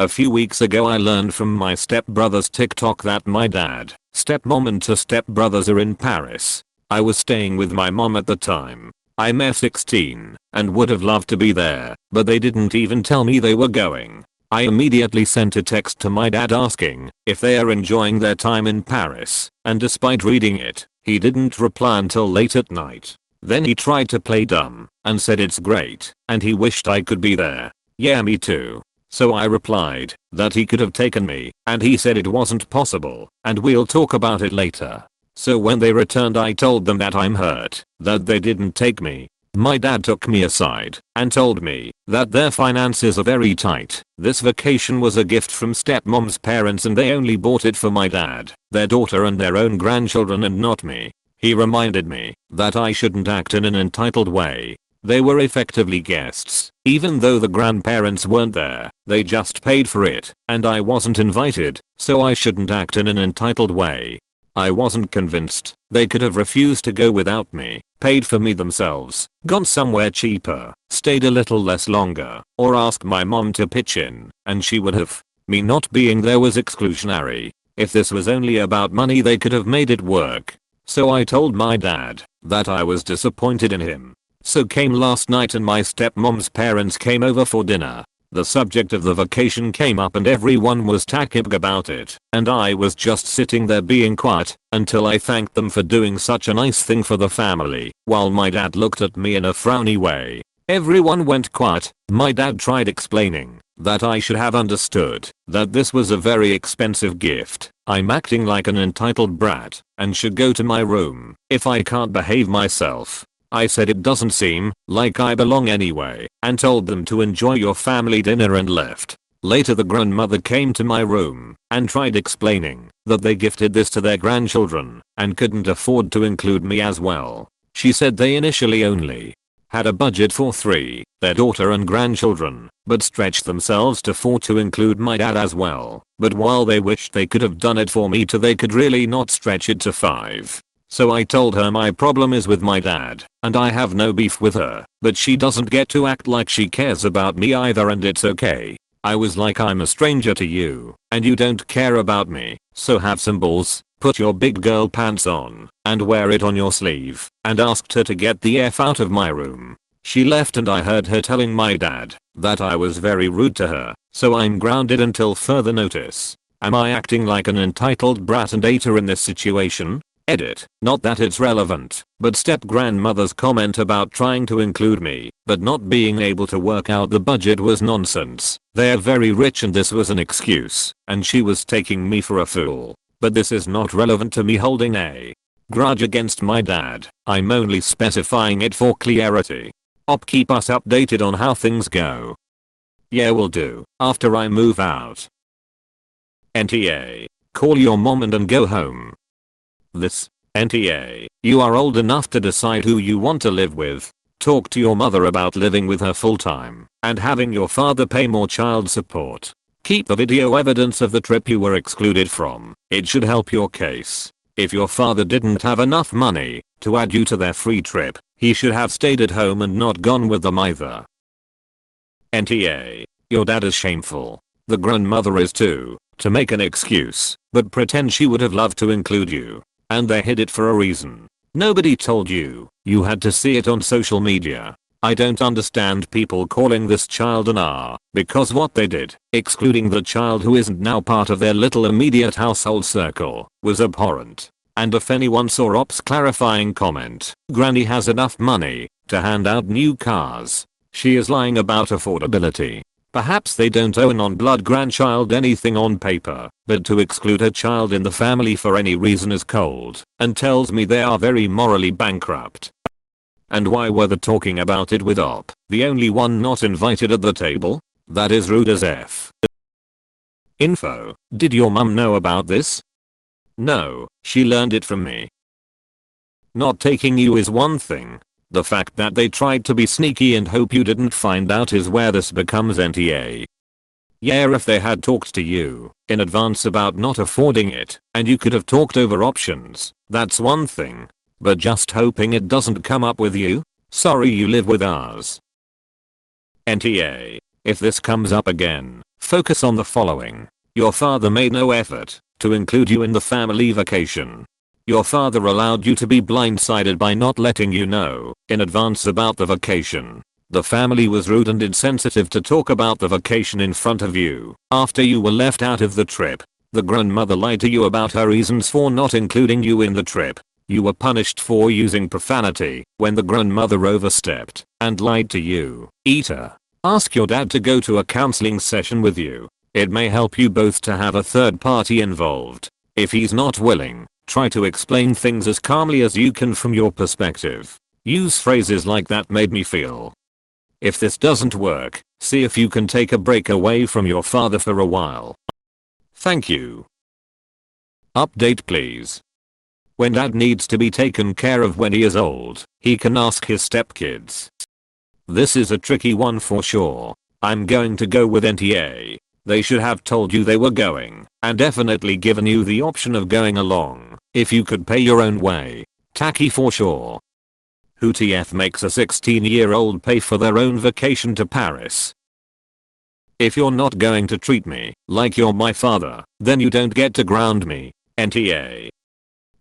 A few weeks ago I learned from my stepbrother's TikTok that my dad, stepmom and two stepbrothers are in Paris. I was staying with my mom at the time. I'm 16 and would have loved to be there, but they didn't even tell me they were going. I immediately sent a text to my dad asking if they are enjoying their time in Paris, and despite reading it, he didn't reply until late at night. Then he tried to play dumb and said it's great and he wished I could be there. Yeah, me too. So I replied that he could have taken me and he said it wasn't possible and we'll talk about it later. So when they returned I told them that I'm hurt that they didn't take me. My dad took me aside and told me that their finances are very tight. This vacation was a gift from stepmom's parents and they only bought it for my dad, their daughter and their own grandchildren and not me. He reminded me that I shouldn't act in an entitled way. They were effectively guests. Even though the grandparents weren't there, they just paid for it and I wasn't invited, so I shouldn't act in an entitled way. I wasn't convinced. They could have refused to go without me, paid for me themselves, gone somewhere cheaper, stayed a little less longer, or asked my mom to pitch in, and she would have. Me not being there was exclusionary. If this was only about money they could have made it work. So I told my dad that I was disappointed in him. So came last night and my stepmom's parents came over for dinner. The subject of the vacation came up and everyone was talking about it, and I was just sitting there being quiet until I thanked them for doing such a nice thing for the family, while my dad looked at me in a frowny way. Everyone went quiet. My dad tried explaining that I should have understood that this was a very expensive gift. I'm acting like an entitled brat and should go to my room if I can't behave myself. I said it doesn't seem like I belong anyway and told them to enjoy your family dinner and left. Later the grandmother came to my room and tried explaining that they gifted this to their grandchildren and couldn't afford to include me as well. She said they initially only had a budget for 3, their daughter and grandchildren, but stretched themselves to 4 to include my dad as well. But while they wished they could have done it for me too, they could really not stretch it to 5. So I told her my problem is with my dad, and I have no beef with her, but she doesn't get to act like she cares about me either and it's okay. I was like I'm a stranger to you, and you don't care about me, so have some balls, put your big girl pants on, and wear it on your sleeve, and asked her to get the F out of my room. She left and I heard her telling my dad that I was very rude to her, so I'm grounded until further notice. Am I acting like an entitled brat and hater in this situation? Edit. Not that it's relevant, but step-grandmother's comment about trying to include me, but not being able to work out the budget was nonsense. They're very rich and this was an excuse, and she was taking me for a fool. But this is not relevant to me holding a grudge against my dad. I'm only specifying it for clarity. Keep us updated on how things go. Yeah, will do, after I move out. NTA. Call your mom and go home. This. NTA. You are old enough to decide who you want to live with. Talk to your mother about living with her full time and having your father pay more child support. Keep the video evidence of the trip you were excluded from. It should help your case. If your father didn't have enough money to add you to their free trip, he should have stayed at home and not gone with them either. NTA. Your dad is shameful. The grandmother is too, to make an excuse, but pretend she would have loved to include you. And they hid it for a reason. Nobody told you. You had to see it on social media. I don't understand people calling this child an R, because what they did, excluding the child who isn't now part of their little immediate household circle, was abhorrent. And if anyone saw Op's clarifying comment, Granny has enough money to hand out new cars, she is lying about affordability. Perhaps they don't owe a non-blood grandchild anything on paper, but to exclude a child in the family for any reason is cold and tells me they are very morally bankrupt. And why were they talking about it with Op, the only one not invited at the table? That is rude as F. Info. Did your mum know about this? No, she learned it from me. Not taking you is one thing. The fact that they tried to be sneaky and hope you didn't find out is where this becomes NTA. Yeah, if they had talked to you in advance about not affording it and you could have talked over options, that's one thing. But just hoping it doesn't come up with you? Sorry you live with ours. NTA. If this comes up again, Focus on the following. Your father made no effort to include you in the family vacation. Your father allowed you to be blindsided by not letting you know in advance about the vacation. The family was rude and insensitive to talk about the vacation in front of you after you were left out of the trip. The grandmother lied to you about her reasons for not including you in the trip. You were punished for using profanity when the grandmother overstepped and lied to you. Eater. Ask your dad to go to a counseling session with you. It may help you both to have a third party involved. If he's not willing, try to explain things as calmly as you can from your perspective. Use phrases like "that made me feel." If this doesn't work, see if you can take a break away from your father for a while. Thank you. Update please. When dad needs to be taken care of when he is old, he can ask his stepkids. This is a tricky one for sure. I'm going to go with NTA. They should have told you they were going, and definitely given you the option of going along, if you could pay your own way. Tacky for sure. Who TF makes a 16-year-old pay for their own vacation to Paris? If you're not going to treat me like you're my father, then you don't get to ground me. NTA.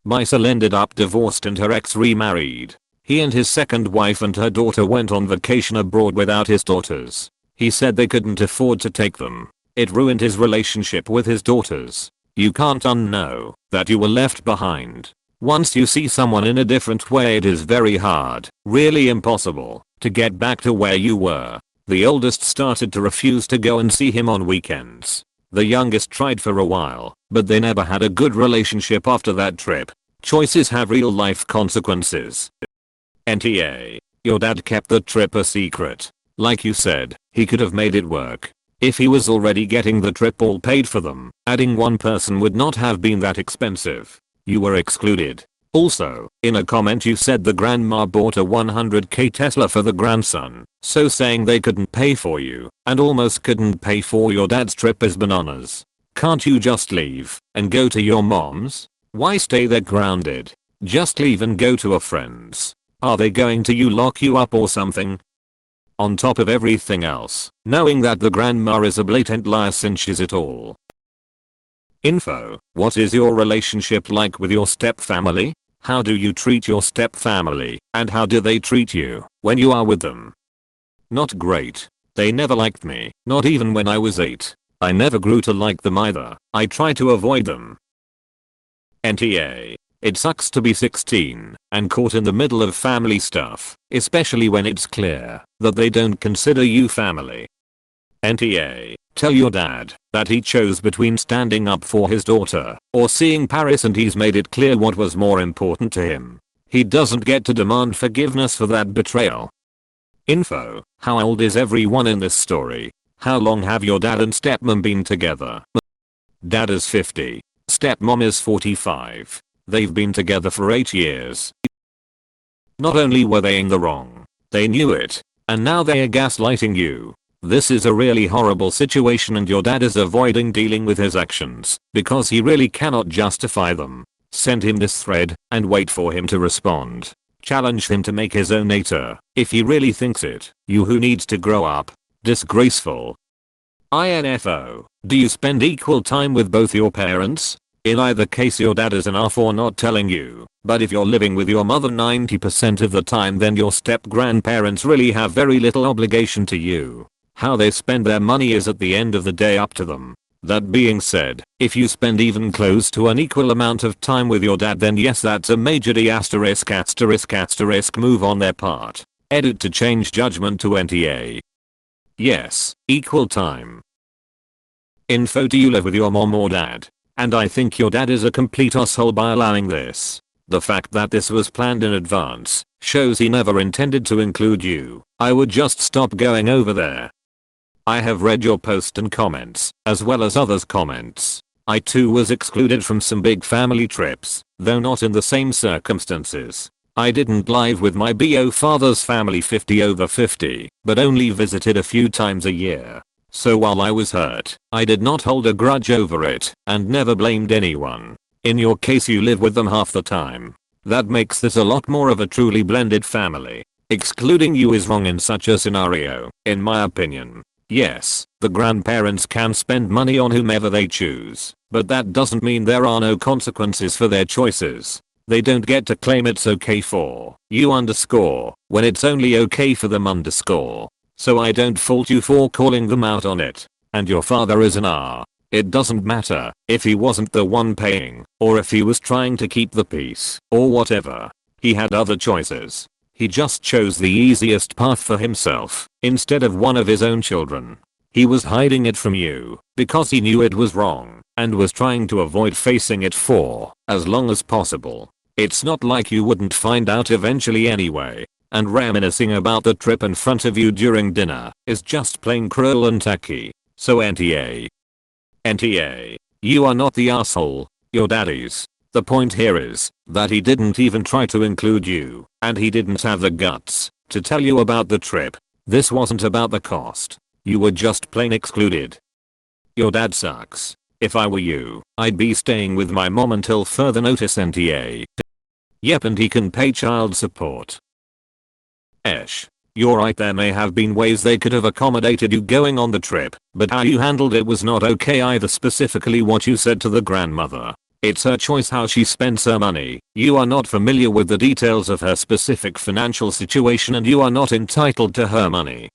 Maisel ended up divorced and her ex remarried. He and his second wife and her daughter went on vacation abroad without his daughters. He said they couldn't afford to take them. It ruined his relationship with his daughters. You can't unknow that you were left behind. Once you see someone in a different way, it is very hard, really impossible, to get back to where you were. The oldest started to refuse to go and see him on weekends. The youngest tried for a while, but they never had a good relationship after that trip. Choices have real life consequences. NTA. Your dad kept the trip a secret. Like you said, he could have made it work. If he was already getting the trip all paid for them, adding one person would not have been that expensive. You were excluded. Also, in a comment you said the grandma bought a 100k Tesla for the grandson, so saying they couldn't pay for you and almost couldn't pay for your dad's trip is bananas. Can't you just leave and go to your mom's? Why stay there grounded? Just leave and go to a friend's. Are they going to lock you up or something? On top of everything else, knowing that the grandma is a blatant liar cinches it all. Info. What is your relationship like with your step family? How do you treat your step family, and how do they treat you when you are with them? Not great. They never liked me, not even when I was 8. I never grew to like them either. I try to avoid them. NTA. It sucks to be 16 and caught in the middle of family stuff, especially when it's clear that they don't consider you family. NTA. Tell your dad that he chose between standing up for his daughter or seeing Paris, and he's made it clear what was more important to him. He doesn't get to demand forgiveness for that betrayal. Info. How old is everyone in this story? How long have your dad and stepmom been together? Dad is 50. Stepmom is 45. They've been together for 8 years. Not only were they in the wrong, they knew it, and now they are gaslighting you. This is a really horrible situation, and your dad is avoiding dealing with his actions because he really cannot justify them. Send him this thread and wait for him to respond. Challenge him to make his own nature if he really thinks it. You who needs to grow up. Disgraceful. INFO. Do you spend equal time with both your parents? In either case your dad is an ass for not telling you, but if you're living with your mother 90% of the time, then your step-grandparents really have very little obligation to you. How they spend their money is at the end of the day up to them. That being said, if you spend even close to an equal amount of time with your dad, then yes, that's a major D***** move on their part. Edit to change judgment to NTA. Yes, equal time. Info. Do you live with your mom or dad? And I think your dad is a complete asshole by allowing this. The fact that this was planned in advance shows he never intended to include you. I would just stop going over there. I have read your post and comments, as well as others' comments. I too was excluded from some big family trips, though not in the same circumstances. I didn't live with my BO father's family 50 over 50, but only visited a few times a year. So while I was hurt, I did not hold a grudge over it and never blamed anyone. In your case, you live with them half the time. That makes this a lot more of a truly blended family. Excluding you is wrong in such a scenario, in my opinion. Yes, the grandparents can spend money on whomever they choose, but that doesn't mean there are no consequences for their choices. They don't get to claim it's okay for you underscore when it's only okay for them underscore. So I don't fault you for calling them out on it. And your father is an R. It doesn't matter if he wasn't the one paying, or if he was trying to keep the peace, or whatever. He had other choices. He just chose the easiest path for himself, instead of one of his own children. He was hiding it from you, because he knew it was wrong, and was trying to avoid facing it for as long as possible. It's not like you wouldn't find out eventually anyway. And reminiscing about the trip in front of you during dinner is just plain cruel and tacky. So NTA. NTA. You are not the asshole, your daddy's. The point here is that he didn't even try to include you, and he didn't have the guts to tell you about the trip. This wasn't about the cost. You were just plain excluded. Your dad sucks. If I were you, I'd be staying with my mom until further notice NTA. Yep, and he can pay child support. Esh. You're right, there may have been ways they could have accommodated you going on the trip, but how you handled it was not okay either, specifically what you said to the grandmother. It's her choice how she spends her money. You are not familiar with the details of her specific financial situation and you are not entitled to her money.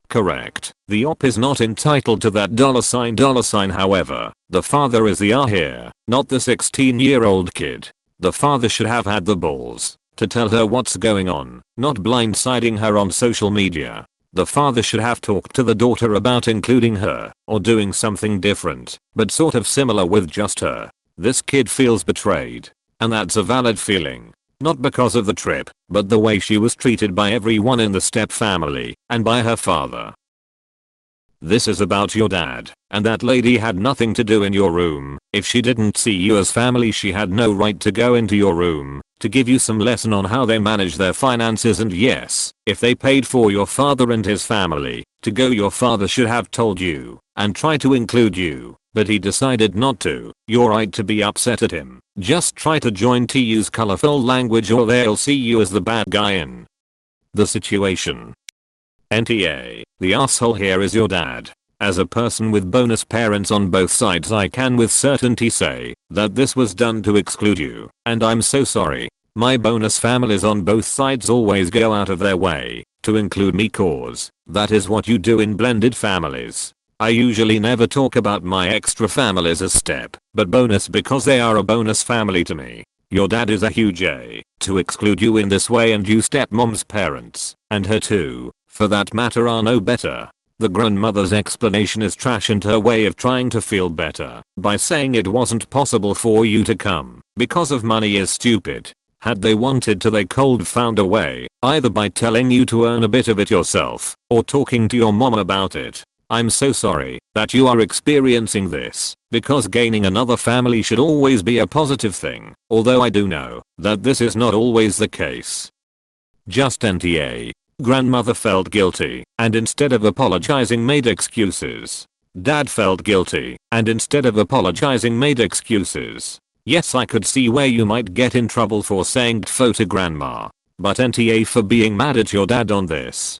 Correct. The op is not entitled to that $sign. However, the father is the R here, not the 16-year-old kid. The father should have had the balls to tell her what's going on, not blindsiding her on social media. The father should have talked to the daughter about including her, or doing something different, but sort of similar with just her. This kid feels betrayed. And that's a valid feeling. Not because of the trip, but the way she was treated by everyone in the step family, and by her father. This is about your dad, and that lady had nothing to do in your room. If she didn't see you as family, she had no right to go into your room to give you some lesson on how they manage their finances. And yes, if they paid for your father and his family to go, your father should have told you and try to include you, but he decided not to. You're right to be upset at him. Just try to join to use colorful language or they'll see you as the bad guy in the situation. NTA. The asshole here is your dad. As a person with bonus parents on both sides, I can with certainty say that this was done to exclude you, and I'm so sorry. My bonus families on both sides always go out of their way to include me, cause that is what you do in blended families. I usually never talk about my extra families as step, but bonus because they are a bonus family to me. Your dad is a huge A to exclude you in this way, and you stepmom's parents, and her too, for that matter, are no better. The grandmother's explanation is trash, and her way of trying to feel better by saying it wasn't possible for you to come because of money is stupid. Had they wanted to, they could found a way, either by telling you to earn a bit of it yourself or talking to your mom about it. I'm so sorry that you are experiencing this, because gaining another family should always be a positive thing, although I do know that this is not always the case. Just NTA. Grandmother felt guilty, and instead of apologizing made excuses. Dad felt guilty, and instead of apologizing made excuses. Yes, I could see where you might get in trouble for saying "tfo" to grandma, but NTA for being mad at your dad on this.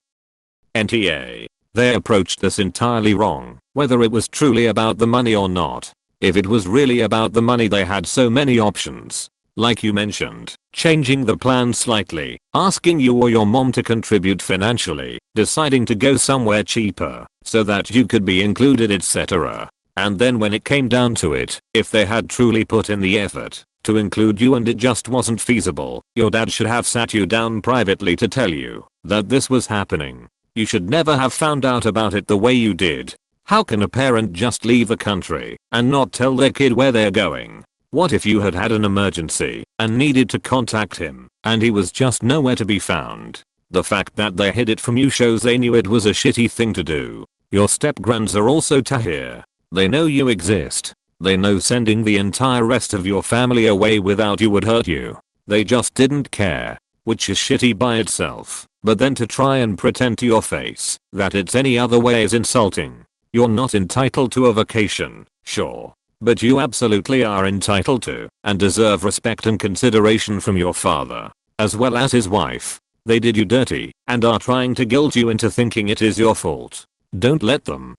NTA. They approached this entirely wrong, whether it was truly about the money or not. If it was really about the money, they had so many options. Like you mentioned, changing the plan slightly, asking you or your mom to contribute financially, deciding to go somewhere cheaper so that you could be included, etc. And then when it came down to it, if they had truly put in the effort to include you and it just wasn't feasible, your dad should have sat you down privately to tell you that this was happening. You should never have found out about it the way you did. How can a parent just leave the country and not tell their kid where they're going? What if you had had an emergency and needed to contact him and he was just nowhere to be found? The fact that they hid it from you shows they knew it was a shitty thing to do. Your step-grands are also tahir. They know you exist. They know sending the entire rest of your family away without you would hurt you. They just didn't care, which is shitty by itself. But then to try and pretend to your face that it's any other way is insulting. You're not entitled to a vacation, sure. But you absolutely are entitled to and deserve respect and consideration from your father, as well as his wife. They did you dirty and are trying to guilt you into thinking it is your fault. Don't let them.